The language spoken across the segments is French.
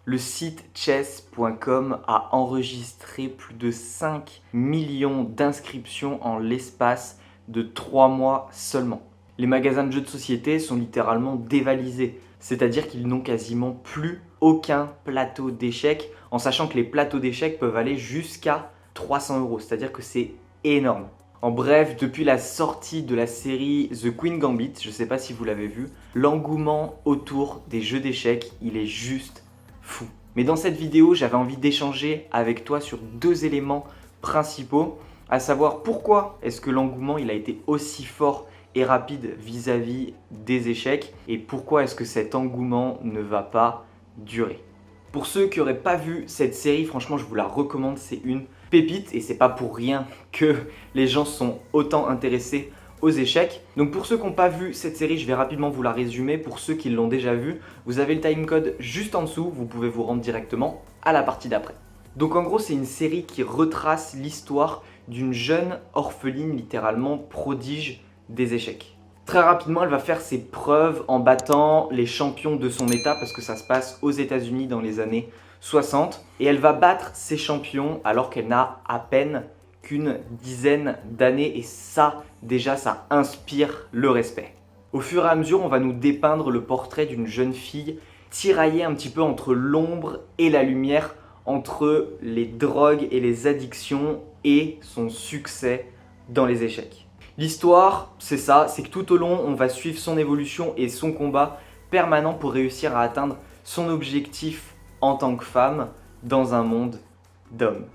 Le site chess.com a enregistré plus de 5 millions d'inscriptions en l'espace de 3 mois seulement. Les magasins de jeux de société sont littéralement dévalisés, c'est-à-dire qu'ils n'ont quasiment plus aucun plateau d'échecs, en sachant que les plateaux d'échecs peuvent aller jusqu'à 300 €, c'est-à-dire que c'est énorme. En bref, depuis la sortie de la série The Queen Gambit, je ne sais pas si vous l'avez vu, l'engouement autour des jeux d'échecs, il est juste fou. Mais dans cette vidéo, j'avais envie d'échanger avec toi sur deux éléments principaux, à savoir pourquoi est-ce que l'engouement il a été aussi fort et rapide vis-à-vis des échecs et pourquoi est-ce que cet engouement ne va pas durer. Pour ceux qui n'auraient pas vu cette série, franchement je vous la recommande, c'est une pépite et c'est pas pour rien que les gens sont autant intéressés aux échecs. Donc pour ceux qui n'ont pas vu cette série, je vais rapidement vous la résumer. Pour ceux qui l'ont déjà vue, vous avez le timecode juste en dessous, vous pouvez vous rendre directement à la partie d'après. Donc en gros c'est une série qui retrace l'histoire d'une jeune orpheline littéralement prodige des échecs. Très rapidement, elle va faire ses preuves en battant les champions de son état parce que ça se passe aux États-Unis dans les années 60 et elle va battre ses champions alors qu'elle n'a à peine qu'une dizaine d'années et ça, déjà, ça inspire le respect. Au fur et à mesure, on va nous dépeindre le portrait d'une jeune fille tiraillée un petit peu entre l'ombre et la lumière, entre les drogues et les addictions et son succès dans les échecs. L'histoire, c'est ça, c'est que tout au long, on va suivre son évolution et son combat permanent pour réussir à atteindre son objectif en tant que femme dans un monde d'hommes.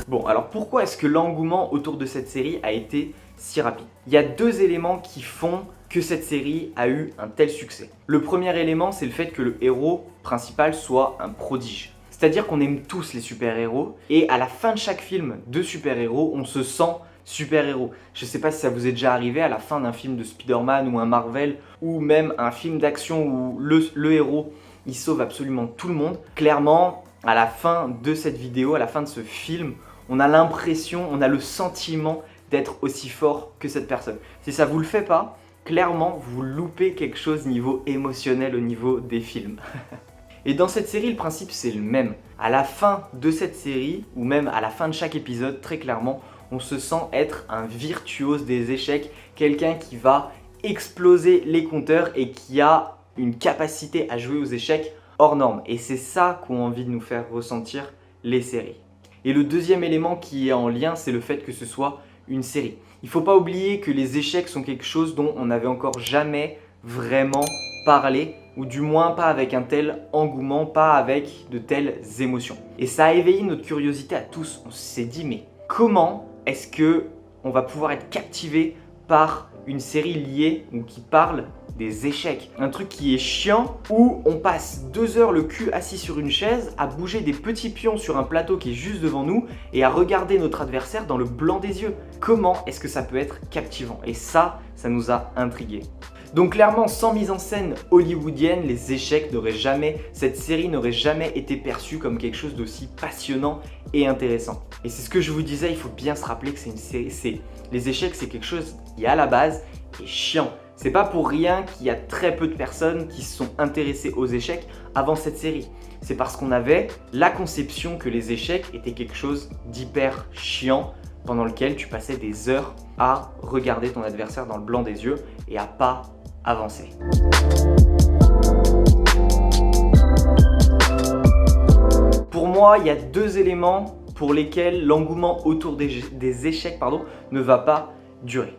Bon, alors pourquoi est-ce que l'engouement autour de cette série a été si rapide? Il y a deux éléments qui font que cette série a eu un tel succès. Le premier élément, c'est le fait que le héros principal soit un prodige. C'est-à-dire qu'on aime tous les super-héros et à la fin de chaque film de super-héros, on se sent super-héros. Je ne sais pas si ça vous est déjà arrivé à la fin d'un film de Spider-Man ou un Marvel ou même un film d'action où le héros il sauve absolument tout le monde. Clairement, à la fin de cette vidéo, à la fin de ce film, on a l'impression, on a le sentiment d'être aussi fort que cette personne. Si ça vous le fait pas, clairement vous loupez quelque chose niveau émotionnel au niveau des films. Et dans cette série, le principe c'est le même. À la fin de cette série, ou même à la fin de chaque épisode, très clairement, on se sent être un virtuose des échecs, quelqu'un qui va exploser les compteurs et qui a une capacité à jouer aux échecs hors norme. Et c'est ça qu'ont envie de nous faire ressentir les séries. Et le deuxième élément qui est en lien, c'est le fait que ce soit une série. Il ne faut pas oublier que les échecs sont quelque chose dont on n'avait encore jamais vraiment parlé, ou du moins pas avec un tel engouement, pas avec de telles émotions. Et ça a éveillé notre curiosité à tous. On s'est dit, mais comment est-ce que on va pouvoir être captivé par une série liée ou qui parle des échecs? Un truc qui est chiant, où on passe 2 heures le cul assis sur une chaise, à bouger des petits pions sur un plateau qui est juste devant nous et à regarder notre adversaire dans le blanc des yeux. Comment est-ce que ça peut être captivant? Et ça nous a intrigués. Donc clairement, sans mise en scène hollywoodienne, les échecs cette série n'aurait jamais été perçue comme quelque chose d'aussi passionnant et intéressant. Et c'est ce que je vous disais, il faut bien se rappeler que c'est une série. Les échecs, c'est quelque chose qui à la base est chiant. C'est pas pour rien qu'il y a très peu de personnes qui se sont intéressées aux échecs avant cette série. C'est parce qu'on avait la conception que les échecs étaient quelque chose d'hyper chiant, pendant lequel tu passais des heures à regarder ton adversaire dans le blanc des yeux et à pas avancer. Pour moi, il y a deux éléments pour lesquels l'engouement autour des échecs ne va pas durer.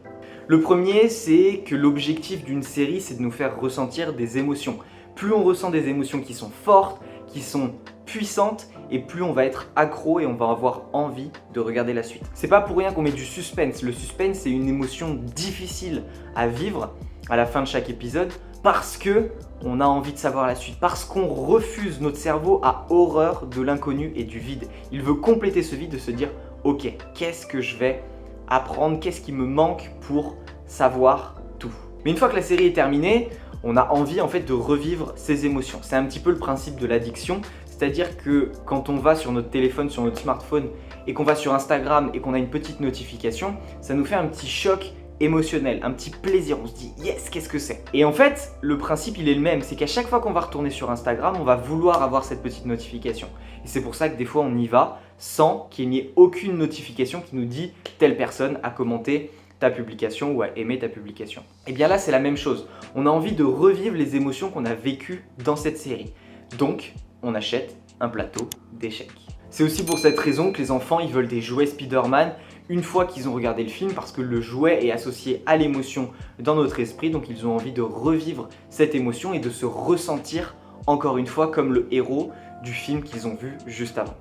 Le premier, c'est que l'objectif d'une série, c'est de nous faire ressentir des émotions. Plus on ressent des émotions qui sont fortes, qui sont puissante et plus on va être accro et on va avoir envie de regarder la suite. C'est pas pour rien qu'on met du suspense. Le suspense, c'est une émotion difficile à vivre à la fin de chaque épisode parce que on a envie de savoir la suite, parce qu'on refuse, notre cerveau a horreur de l'inconnu et du vide. Il veut compléter ce vide, de se dire ok, qu'est-ce que je vais apprendre, qu'est-ce qui me manque pour savoir tout. Mais une fois que la série est terminée, on a envie en fait de revivre ces émotions. C'est un petit peu le principe de l'addiction. C'est-à-dire que quand on va sur notre téléphone, sur notre smartphone et qu'on va sur Instagram et qu'on a une petite notification, ça nous fait un petit choc émotionnel, un petit plaisir, on se dit yes, qu'est-ce que c'est? Et en fait, le principe il est le même, c'est qu'à chaque fois qu'on va retourner sur Instagram, on va vouloir avoir cette petite notification. Et c'est pour ça que des fois on y va sans qu'il n'y ait aucune notification qui nous dit telle personne a commenté ta publication ou a aimé ta publication. Et bien là c'est la même chose, on a envie de revivre les émotions qu'on a vécues dans cette série. Donc on achète un plateau d'échecs. C'est aussi pour cette raison que les enfants ils veulent des jouets Spider-Man une fois qu'ils ont regardé le film, parce que le jouet est associé à l'émotion dans notre esprit, donc ils ont envie de revivre cette émotion et de se ressentir encore une fois comme le héros du film qu'ils ont vu juste avant.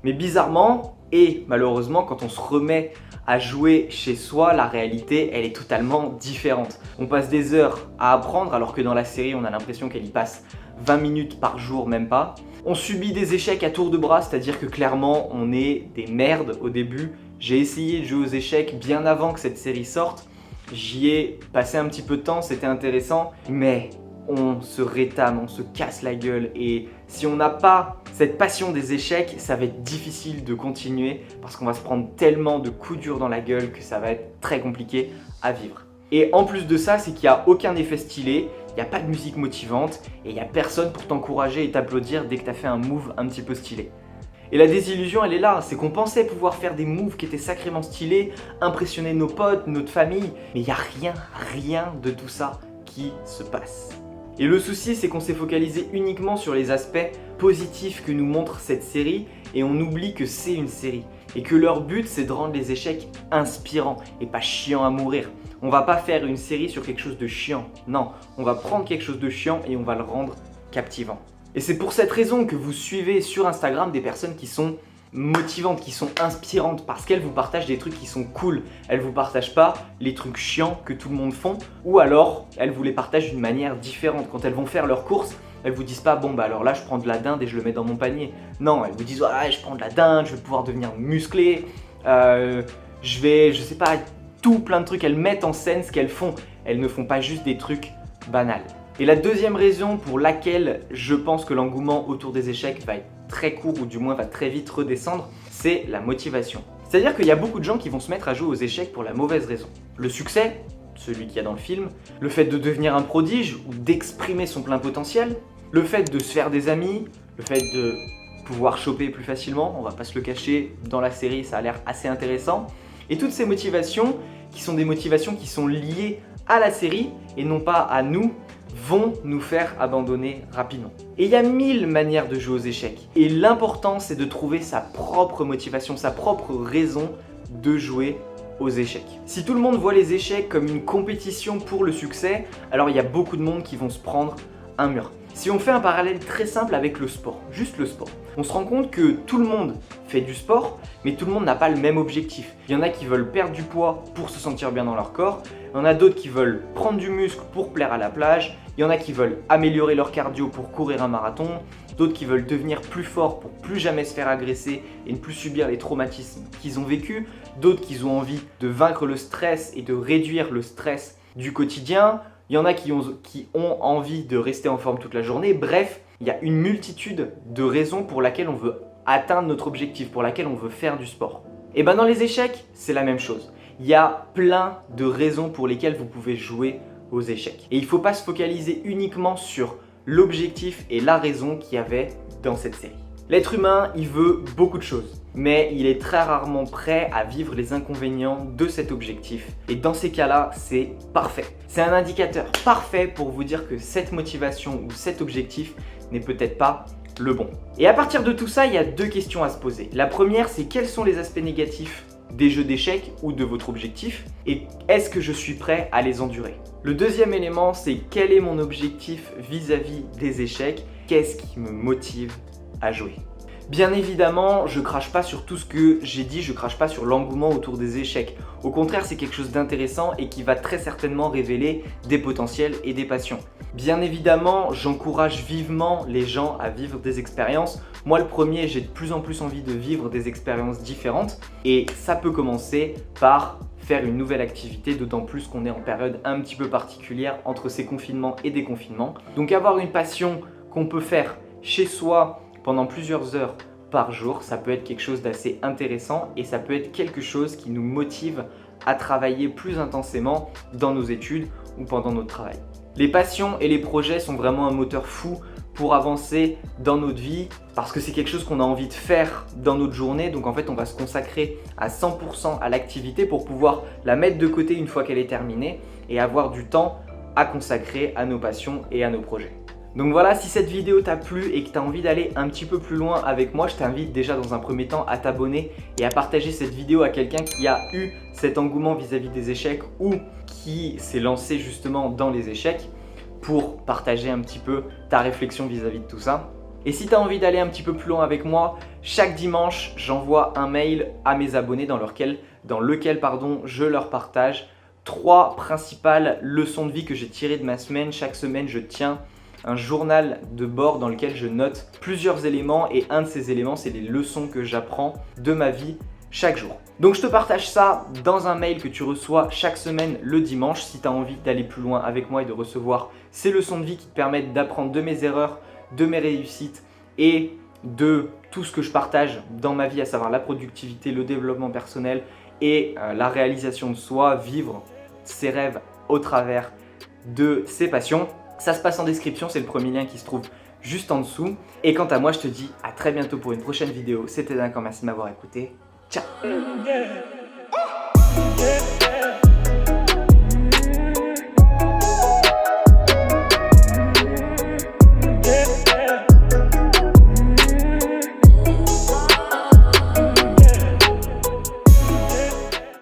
Mais bizarrement, et malheureusement, quand on se remet à jouer chez soi, la réalité elle est totalement différente. On passe des heures à apprendre alors que dans la série on a l'impression qu'elle y passe 20 minutes par jour, même pas. On subit des échecs à tour de bras, c'est-à-dire que clairement on est des merdes au début. J'ai essayé de jouer aux échecs bien avant que cette série sorte. J'y ai passé un petit peu de temps, c'était intéressant, mais on se rétame, on se casse la gueule et si on n'a pas cette passion des échecs, ça va être difficile de continuer parce qu'on va se prendre tellement de coups durs dans la gueule que ça va être très compliqué à vivre. Et en plus de ça, c'est qu'il n'y a aucun effet stylé, il n'y a pas de musique motivante et il n'y a personne pour t'encourager et t'applaudir dès que tu as fait un move un petit peu stylé. Et la désillusion elle est là, c'est qu'on pensait pouvoir faire des moves qui étaient sacrément stylés, impressionner nos potes, notre famille, mais il n'y a rien de tout ça qui se passe. Et le souci c'est qu'on s'est focalisé uniquement sur les aspects positifs que nous montre cette série et on oublie que c'est une série et que leur but c'est de rendre les échecs inspirants et pas chiants à mourir. On va pas faire une série sur quelque chose de chiant, non, on va prendre quelque chose de chiant et on va le rendre captivant. Et c'est pour cette raison que vous suivez sur Instagram des personnes qui sont motivantes, qui sont inspirantes, parce qu'elles vous partagent des trucs qui sont cool. Elles vous partagent pas les trucs chiants que tout le monde font, ou alors elles vous les partagent d'une manière différente. Quand elles vont faire leurs courses, elles vous disent pas bon bah alors là je prends de la dinde et je le mets dans mon panier. Non, elles vous disent ouais je prends de la dinde, je vais pouvoir devenir musclé, je vais, je sais pas, tout plein de trucs. Elles mettent en scène ce qu'elles font. Elles ne font pas juste des trucs banals. Et la deuxième raison pour laquelle je pense que l'engouement autour des échecs va être très court ou du moins va très vite redescendre, c'est la motivation. C'est-à-dire qu'il y a beaucoup de gens qui vont se mettre à jouer aux échecs pour la mauvaise raison. Le succès, celui qu'il y a dans le film, le fait de devenir un prodige ou d'exprimer son plein potentiel, le fait de se faire des amis, le fait de pouvoir choper plus facilement, on va pas se le cacher, dans la série ça a l'air assez intéressant. Et toutes ces motivations, qui sont des motivations qui sont liées à la série et non pas à nous, vont nous faire abandonner rapidement. Et il y a 1000 manières de jouer aux échecs. Et l'important, c'est de trouver sa propre motivation, sa propre raison de jouer aux échecs. Si tout le monde voit les échecs comme une compétition pour le succès, alors il y a beaucoup de monde qui vont se prendre un mur. Si on fait un parallèle très simple avec le sport, juste le sport, on se rend compte que tout le monde fait du sport, mais tout le monde n'a pas le même objectif. Il y en a qui veulent perdre du poids pour se sentir bien dans leur corps, il y en a d'autres qui veulent prendre du muscle pour plaire à la plage, il y en a qui veulent améliorer leur cardio pour courir un marathon, d'autres qui veulent devenir plus forts pour plus jamais se faire agresser et ne plus subir les traumatismes qu'ils ont vécus, d'autres qui ont envie de vaincre le stress et de réduire le stress du quotidien. Il y en a qui ont envie de rester en forme toute la journée. Bref, il y a une multitude de raisons pour lesquelles on veut atteindre notre objectif, pour lesquelles on veut faire du sport. Et ben dans les échecs, c'est la même chose. Il y a plein de raisons pour lesquelles vous pouvez jouer aux échecs. Et il ne faut pas se focaliser uniquement sur l'objectif et la raison qu'il y avait dans cette série. L'être humain, il veut beaucoup de choses, mais il est très rarement prêt à vivre les inconvénients de cet objectif. Et dans ces cas-là, c'est parfait. C'est un indicateur parfait pour vous dire que cette motivation ou cet objectif n'est peut-être pas le bon. Et à partir de tout ça, il y a deux questions à se poser. La première, c'est quels sont les aspects négatifs des jeux d'échecs ou de votre objectif et est-ce que je suis prêt à les endurer? Le deuxième élément, c'est quel est mon objectif vis-à-vis des échecs? Qu'est-ce qui me motive à jouer? Bien évidemment, je crache pas sur tout ce que j'ai dit, je crache pas sur l'engouement autour des échecs. Au contraire, c'est quelque chose d'intéressant et qui va très certainement révéler des potentiels et des passions. Bien évidemment, j'encourage vivement les gens à vivre des expériences. Moi, le premier, j'ai de plus en plus envie de vivre des expériences différentes et ça peut commencer par faire une nouvelle activité, d'autant plus qu'on est en période un petit peu particulière entre ces confinements et déconfinements. Donc avoir une passion qu'on peut faire chez soi pendant plusieurs heures par jour, ça peut être quelque chose d'assez intéressant et ça peut être quelque chose qui nous motive à travailler plus intensément dans nos études ou pendant notre travail. Les passions et les projets sont vraiment un moteur fou pour avancer dans notre vie parce que c'est quelque chose qu'on a envie de faire dans notre journée. Donc en fait, on va se consacrer à 100% à l'activité pour pouvoir la mettre de côté une fois qu'elle est terminée et avoir du temps à consacrer à nos passions et à nos projets. Donc voilà, si cette vidéo t'a plu et que tu as envie d'aller un petit peu plus loin avec moi, je t'invite déjà dans un premier temps à t'abonner et à partager cette vidéo à quelqu'un qui a eu cet engouement vis-à-vis des échecs ou qui s'est lancé justement dans les échecs pour partager un petit peu ta réflexion vis-à-vis de tout ça. Et si tu as envie d'aller un petit peu plus loin avec moi, chaque dimanche, j'envoie un mail à mes abonnés dans lequel je leur partage 3 principales leçons de vie que j'ai tirées de ma semaine. Chaque semaine, je tiens un journal de bord dans lequel je note plusieurs éléments et un de ces éléments, c'est les leçons que j'apprends de ma vie chaque jour. Donc je te partage ça dans un mail que tu reçois chaque semaine le dimanche. Si tu as envie d'aller plus loin avec moi et de recevoir ces leçons de vie qui te permettent d'apprendre de mes erreurs, de mes réussites et de tout ce que je partage dans ma vie, à savoir la productivité, le développement personnel et la réalisation de soi, vivre ses rêves au travers de ses passions. Ça se passe en description, c'est le premier lien qui se trouve juste en dessous. Et quant à moi, je te dis à très bientôt pour une prochaine vidéo. C'était Duncan, merci de m'avoir écouté. Ciao.